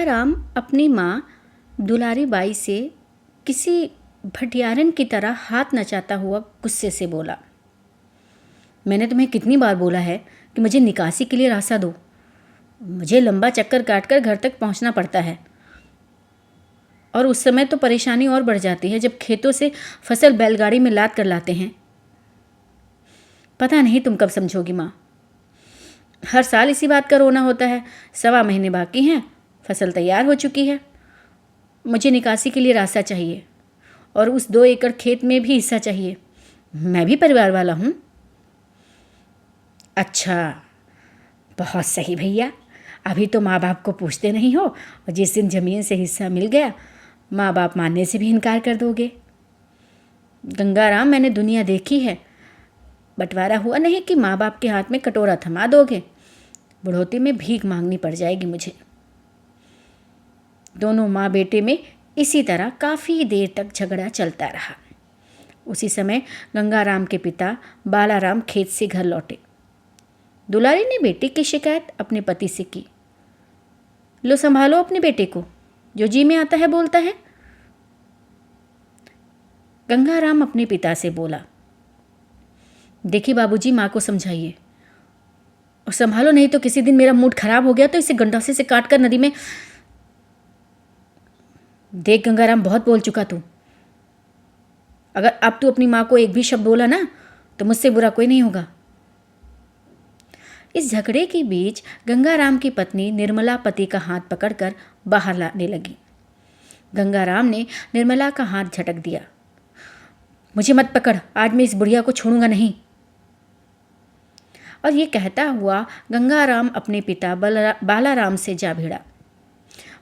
गंगाराम अपनी माँ दुलारी बाई से किसी भटियारन की तरह हाथ नचाता हुआ गुस्से से बोला, मैंने तुम्हें कितनी बार बोला है कि मुझे निकासी के लिए रास्ता दो। मुझे लंबा चक्कर काटकर घर तक पहुंचना पड़ता है और उस समय तो परेशानी और बढ़ जाती है जब खेतों से फसल बैलगाड़ी में लाद कर लाते हैं। पता नहीं तुम कब समझोगी माँ। हर साल इसी बात का रोना होता है। 1.25 महीने बाकी हैं, फसल तैयार हो चुकी है। मुझे निकासी के लिए रास्ता चाहिए और उस 2 एकड़ खेत में भी हिस्सा चाहिए। मैं भी परिवार वाला हूँ। अच्छा, बहुत सही भैया। अभी तो माँ बाप को पूछते नहीं हो और जिस दिन ज़मीन से हिस्सा मिल गया माँ बाप मानने से भी इनकार कर दोगे। गंगाराम, मैंने दुनिया देखी है। बंटवारा हुआ नहीं कि माँ बाप के हाथ में कटोरा थमा दोगे। बुढ़ोती में भीख मांगनी पड़ जाएगी मुझे। दोनों माँ बेटे में इसी तरह काफ़ी देर तक झगड़ा चलता रहा। उसी समय गंगाराम के पिता बालाराम खेत से घर लौटे। दुलारी ने बेटे की शिकायत अपने पति से की। लो संभालो अपने बेटे को, जो जी में आता है बोलता है। गंगाराम अपने पिता से बोला, देखिए बाबूजी, माँ को समझाइए और संभालो, नहीं तो किसी दिन मेरा मूड खराब हो गया तो इसे गंडासे से काट कर नदी में। देख गंगाराम, बहुत बोल चुका तू। अगर अब तू अपनी माँ को एक भी शब्द बोला ना तो मुझसे बुरा कोई नहीं होगा। इस झगड़े के बीच गंगाराम की पत्नी निर्मला पति का हाथ पकड़कर बाहर लाने लगी। गंगाराम ने निर्मला का हाथ झटक दिया। मुझे मत पकड़, आज मैं इस बुढ़िया को छोड़ूंगा नहीं। और ये कहता हुआ गंगाराम अपने पिता बालाराम से जा भिड़ा।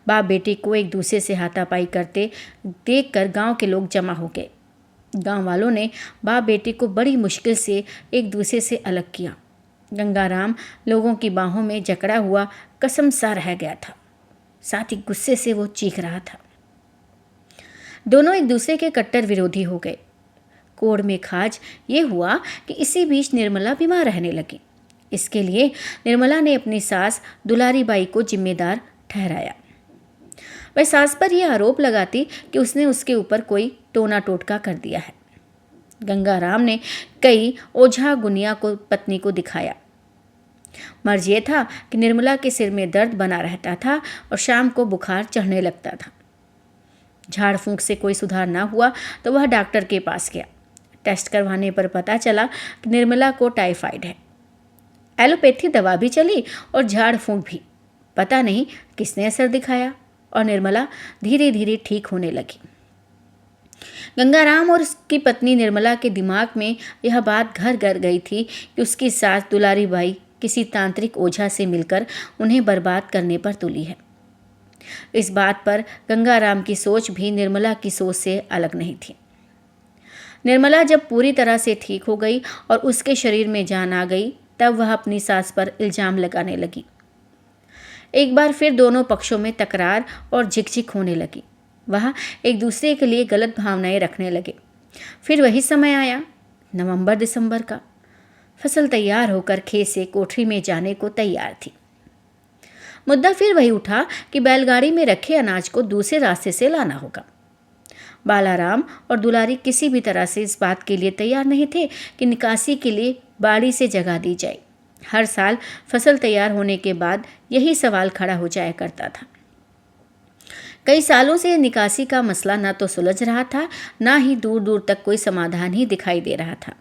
बाप बेटी को एक दूसरे से हाथापाई करते देखकर गांव के लोग जमा हो गए। गांव वालों ने बाप बेटी को बड़ी मुश्किल से एक दूसरे से अलग किया। गंगाराम लोगों की बाहों में जकड़ा हुआ कसम सा रह गया था, साथ ही गुस्से से वो चीख रहा था। दोनों एक दूसरे के कट्टर विरोधी हो गए। कोड़ में खाज ये हुआ कि इसी बीच निर्मला बीमार रहने लगी। इसके लिए निर्मला ने अपनी सास दुलारी बाई को जिम्मेदार ठहराया। वह सास पर यह आरोप लगाती कि उसने उसके ऊपर कोई टोना टोटका कर दिया है। गंगाराम ने कई ओझा गुनिया को पत्नी को दिखाया। मर्ज ये था कि निर्मला के सिर में दर्द बना रहता था और शाम को बुखार चढ़ने लगता था। झाड़ फूंक से कोई सुधार ना हुआ तो वह डॉक्टर के पास गया। टेस्ट करवाने पर पता चला कि निर्मला को टाइफाइड है। एलोपैथी दवा भी चली और झाड़ फूंक भी। पता नहीं किसने असर दिखाया और निर्मला धीरे धीरे ठीक होने लगी। गंगाराम और उसकी पत्नी निर्मला के दिमाग में यह बात घर कर गई थी कि उसकी सास दुलारी बाई किसी तांत्रिक ओझा से मिलकर उन्हें बर्बाद करने पर तुली है। इस बात पर गंगाराम की सोच भी निर्मला की सोच से अलग नहीं थी। निर्मला जब पूरी तरह से ठीक हो गई और उसके शरीर में जान आ गई तब वह अपनी सास पर इल्जाम लगाने लगी। एक बार फिर दोनों पक्षों में तकरार और झिकझिक होने लगी। वह एक दूसरे के लिए गलत भावनाएं रखने लगे। फिर वही समय आया, नवंबर दिसंबर का। फसल तैयार होकर खेत से कोठरी में जाने को तैयार थी। मुद्दा फिर वही उठा कि बैलगाड़ी में रखे अनाज को दूसरे रास्ते से लाना होगा। बालाराम और दुलारी किसी भी तरह से इस बात के लिए तैयार नहीं थे कि निकासी के लिए बाड़ी से जगह दी जाए। हर साल फसल तैयार होने के बाद यही सवाल खड़ा हो जाया करता था। कई सालों से निकासी का मसला न तो सुलझ रहा था, न ही दूर दूर तक कोई समाधान ही दिखाई दे रहा था।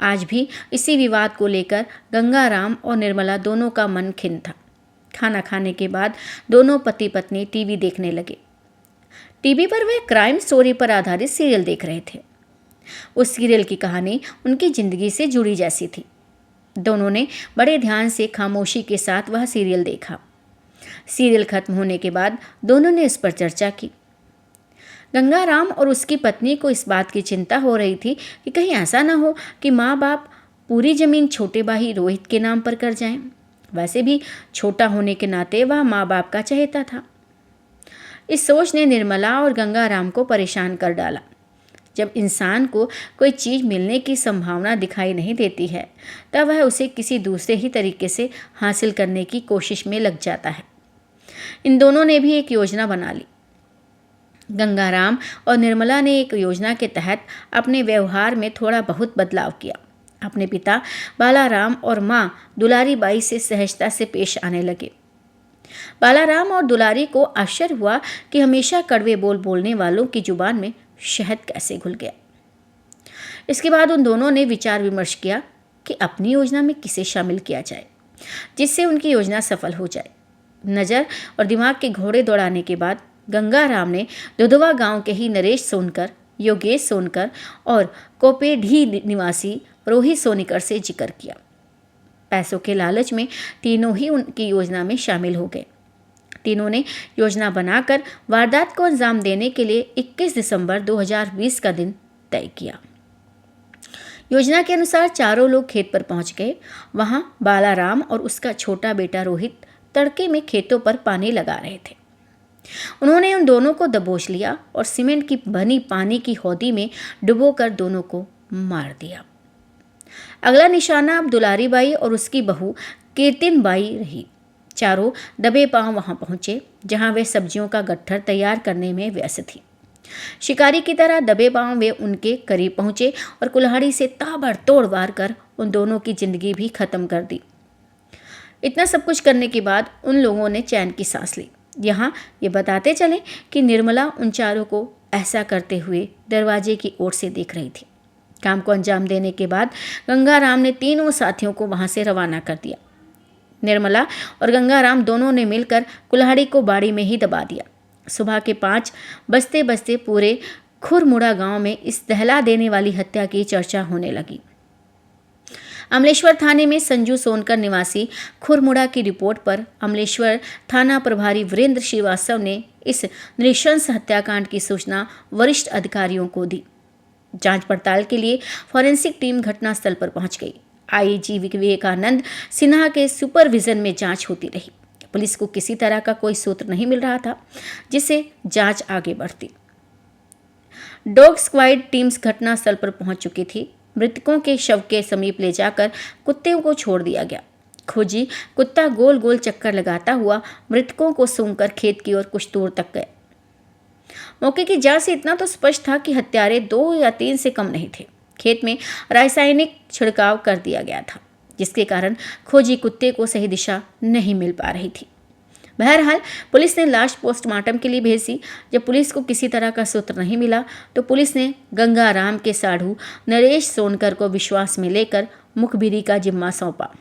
आज भी इसी विवाद को लेकर गंगाराम और निर्मला दोनों का मन खिन्न था। खाना खाने के बाद दोनों पति पत्नी टीवी देखने लगे। टीवी पर वे क्राइम स्टोरी पर आधारित सीरियल देख रहे थे। उस सीरियल की कहानी उनकी जिंदगी से जुड़ी जैसी थी। दोनों ने बड़े ध्यान से खामोशी के साथ वह सीरियल देखा। सीरियल खत्म होने के बाद दोनों ने इस पर चर्चा की। गंगाराम और उसकी पत्नी को इस बात की चिंता हो रही थी कि कहीं ऐसा ना हो कि माँ बाप पूरी जमीन छोटे भाई रोहित के नाम पर कर जाएं। वैसे भी छोटा होने के नाते वह माँ बाप का चहेता था। इस सोच ने निर्मला और गंगाराम को परेशान कर डाला। जब इंसान को कोई चीज़ मिलने की संभावना दिखाई नहीं देती है तब वह उसे किसी दूसरे ही तरीके से हासिल करने की कोशिश में लग जाता है। इन दोनों ने भी एक योजना बना ली। गंगाराम और निर्मला ने एक योजना के तहत अपने व्यवहार में थोड़ा बहुत बदलाव किया। अपने पिता बालाराम और माँ दुलारी बाई से सहजता से पेश आने लगे। बालाराम और दुलारी को आश्चर्य हुआ कि हमेशा कड़वे बोल बोलने वालों की जुबान में शहद कैसे घुल गया। इसके बाद उन दोनों ने विचार विमर्श किया कि अपनी योजना में किसे शामिल किया जाए जिससे उनकी योजना सफल हो जाए। नज़र और दिमाग के घोड़े दौड़ाने के बाद गंगाराम ने दुधवा गांव के ही नरेश सोनकर, योगेश सोनकर और कोपेढी निवासी रोहित सोनीकर से जिक्र किया। पैसों के लालच में तीनों ही उनकी योजना में शामिल हो गए। तीनों ने योजना बनाकर वारदात को अंजाम देने के लिए 21 दिसंबर 2020 का दिन तय किया। योजना के अनुसार चारों लोग खेत पर पहुंच गए। वहां बालाराम और उसका छोटा बेटा रोहित तड़के में खेतों पर पानी लगा रहे थे। उन्होंने उन दोनों को दबोच लिया और सीमेंट की बनी पानी की हौदी में डुबोकर दोनों को मार दिया। अगला निशाना अब दुलारी बाई और उसकी बहू कीर्तिन बाई रही। चारों दबे पांव वहां पहुंचे जहां वे सब्जियों का गट्ठर तैयार करने में व्यस्त थी। शिकारी की तरह दबे पांव वे उनके करीब पहुंचे और कुल्हाड़ी से ताबड़तोड़ वार कर उन दोनों की जिंदगी भी खत्म कर दी। इतना सब कुछ करने के बाद उन लोगों ने चैन की सांस ली। यहाँ ये बताते चले कि निर्मला उन चारों को ऐसा करते हुए दरवाजे की ओर से देख रही थी। काम को अंजाम देने के बाद गंगाराम ने तीनों साथियों को वहां से रवाना कर दिया। निर्मला और गंगाराम दोनों ने मिलकर कुल्हाड़ी को बाड़ी में ही दबा दिया। सुबह के 5 बजते बजते पूरे खुरमुड़ा गांव में इस दहला देने वाली हत्या की चर्चा होने लगी। अमलेश्वर थाने में संजू सोनकर निवासी खुरमुड़ा की रिपोर्ट पर अमलेश्वर थाना प्रभारी वीरेंद्र श्रीवास्तव ने इस नृशंस हत्याकांड की सूचना वरिष्ठ अधिकारियों को दी। जांच पड़ताल के लिए फॉरेंसिक टीम घटनास्थल पर पहुंच गई। आईजी विवेकानंद सिन्हा के सुपरविजन में जांच होती रही। पुलिस को किसी तरह का कोई सूत्र नहीं मिल रहा था जिससे जांच आगे बढ़ती। डॉग स्क्वाड टीम्स घटनास्थल पर पहुंच चुकी थी। मृतकों के शव के समीप ले जाकर कुत्ते को छोड़ दिया गया। खोजी कुत्ता गोल गोल चक्कर लगाता हुआ मृतकों को सूंघकर खेत की ओर कुछ दूर तक गए। मौके की जांच से इतना तो स्पष्ट था कि हत्यारे 2 या 3 से कम नहीं थे। खेत में रासायनिक छिड़काव कर दिया गया था जिसके कारण खोजी कुत्ते को सही दिशा नहीं मिल पा रही थी। बहरहाल पुलिस ने लाश पोस्टमार्टम के लिए भेज दी। जब पुलिस को किसी तरह का सूत्र नहीं मिला तो पुलिस ने गंगाराम के साढ़ू नरेश सोनकर को विश्वास में लेकर मुखबिरी का जिम्मा सौंपा।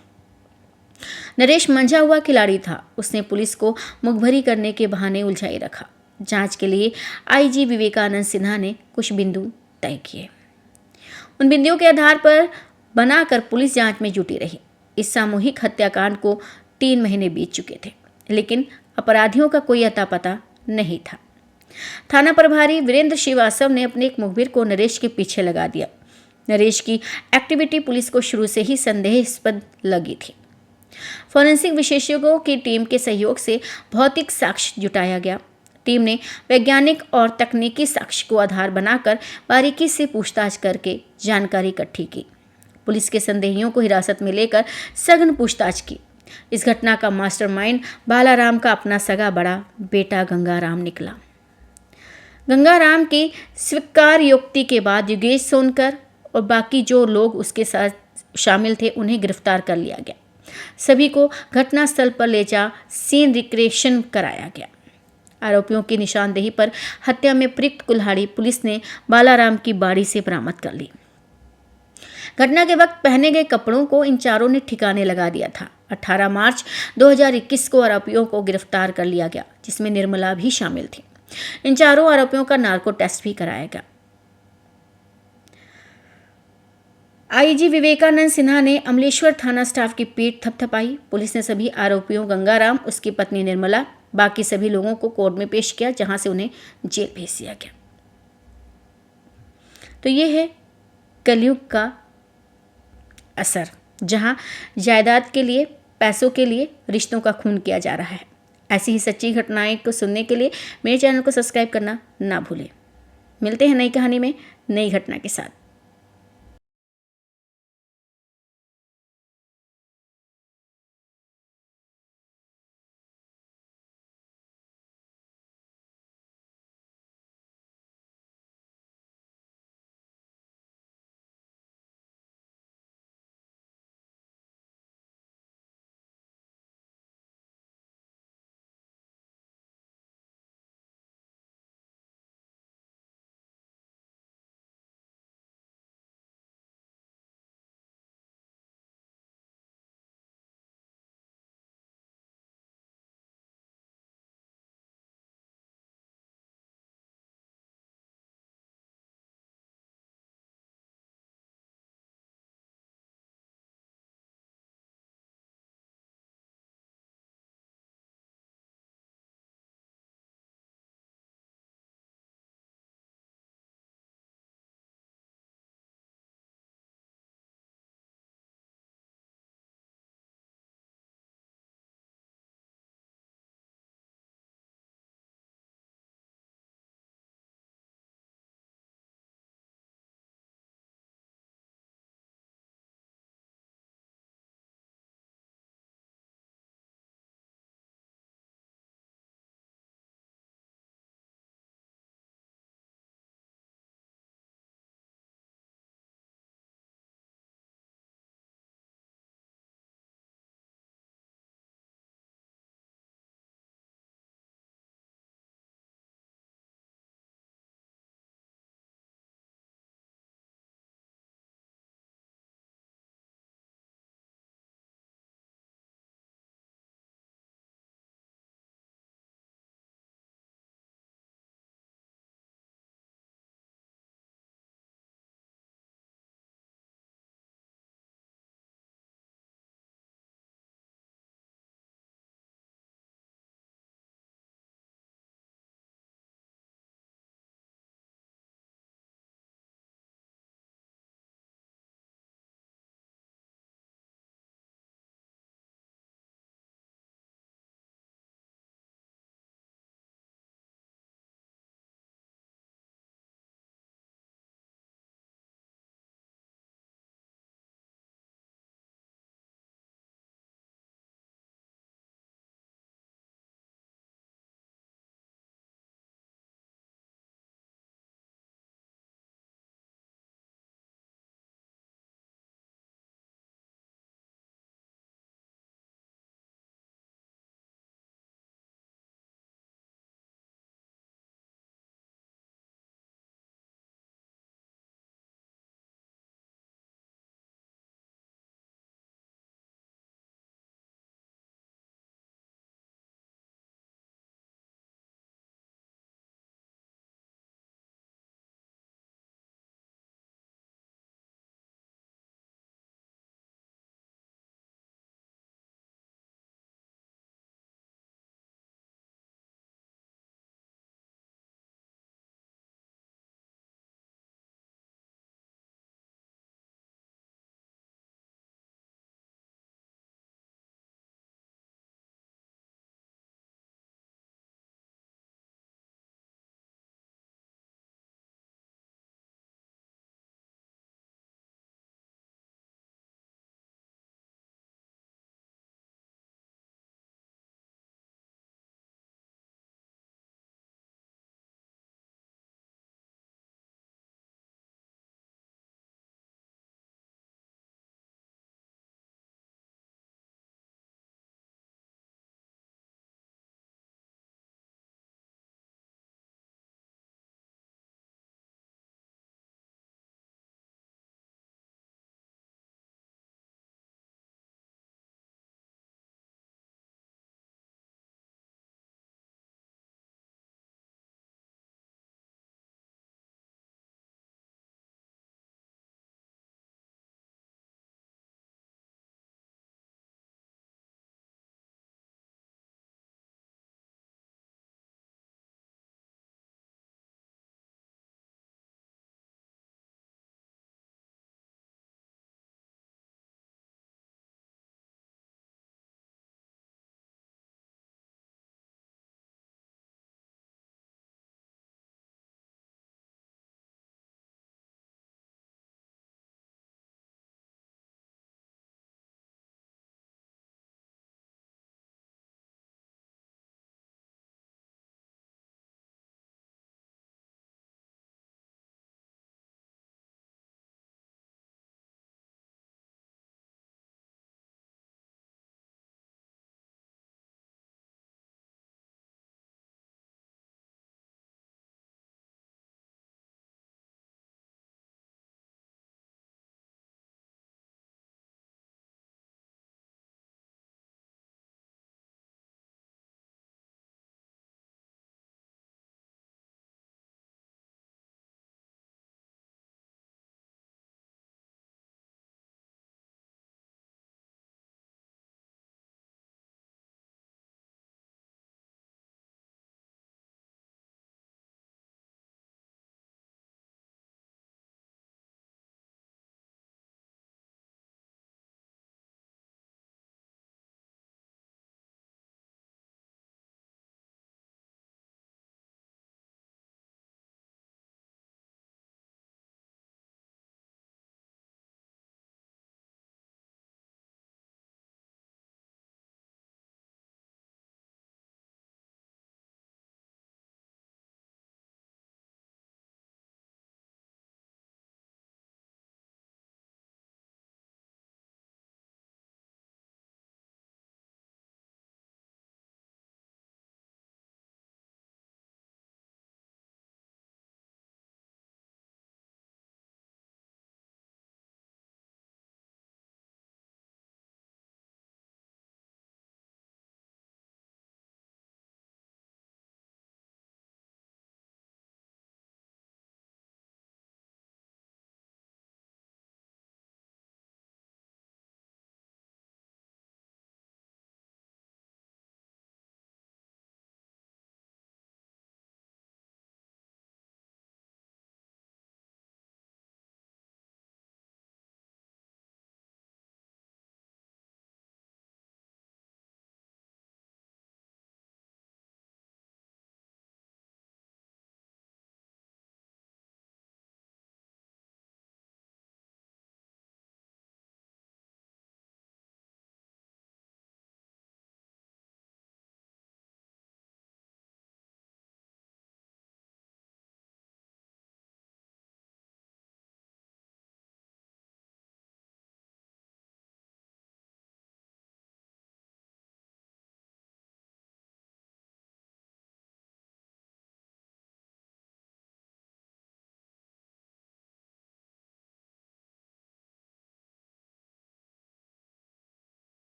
नरेश मंझा हुआ खिलाड़ी था। उसने पुलिस को मुखबिरी करने के बहाने उलझाए रखा। जांच के लिए आईजी विवेकानंद सिन्हा ने कुछ बिंदु तय किए। उन बिंदुओं के आधार पर बनाकर पुलिस जांच में जुटी रही। इस सामूहिक हत्याकांड को 3 महीने बीत चुके थे लेकिन अपराधियों का कोई अता पता नहीं था। थाना प्रभारी वीरेंद्र श्रीवास्तव ने अपने एक मुखबिर को नरेश के पीछे लगा दिया। नरेश की एक्टिविटी पुलिस को शुरू से ही संदेहास्पद लगी थी। फॉरेंसिक विशेषज्ञों की टीम के सहयोग से भौतिक साक्ष्य जुटाया गया। टीम ने वैज्ञानिक और तकनीकी साक्ष्य को आधार बनाकर बारीकी से पूछताछ करके जानकारी इकट्ठी की। पुलिस के संदेहियों को हिरासत में लेकर सघन पूछताछ की। इस घटना का मास्टरमाइंड बालाराम का अपना सगा बड़ा बेटा गंगाराम निकला। गंगाराम की स्वीकारोक्ति के बाद योगेश सोनकर और बाकी जो लोग उसके साथ शामिल थे उन्हें गिरफ्तार कर लिया गया। सभी को घटनास्थल पर ले जा सीन रिक्रिएशन कराया गया। आरोपियों की निशानदेही पर हत्या में प्रयुक्त कुल्हाड़ी पुलिस ने बालाराम की बाड़ी से बरामद कर ली। घटना के वक्त पहने गए कपड़ों को इन चारों ने ठिकाने लगा दिया था। 18 मार्च 2021 को आरोपियों को गिरफ्तार कर लिया गया जिसमें निर्मला भी शामिल थी। इन चारों आरोपियों का नार्को टेस्ट भी कराया गया। आईजी विवेकानंद सिन्हा ने अमलेश्वर थाना स्टाफ की पीठ थपथपाई। पुलिस ने सभी आरोपियों गंगाराम, उसकी पत्नी निर्मला, बाकी सभी लोगों को कोर्ट में पेश किया जहां से उन्हें जेल भेज दिया गया। तो ये है कलयुग का असर, जहां जायदाद के लिए, पैसों के लिए रिश्तों का खून किया जा रहा है। ऐसी ही सच्ची घटनाएं को सुनने के लिए मेरे चैनल को सब्सक्राइब करना ना भूलें। मिलते हैं नई कहानी में नई घटना के साथ।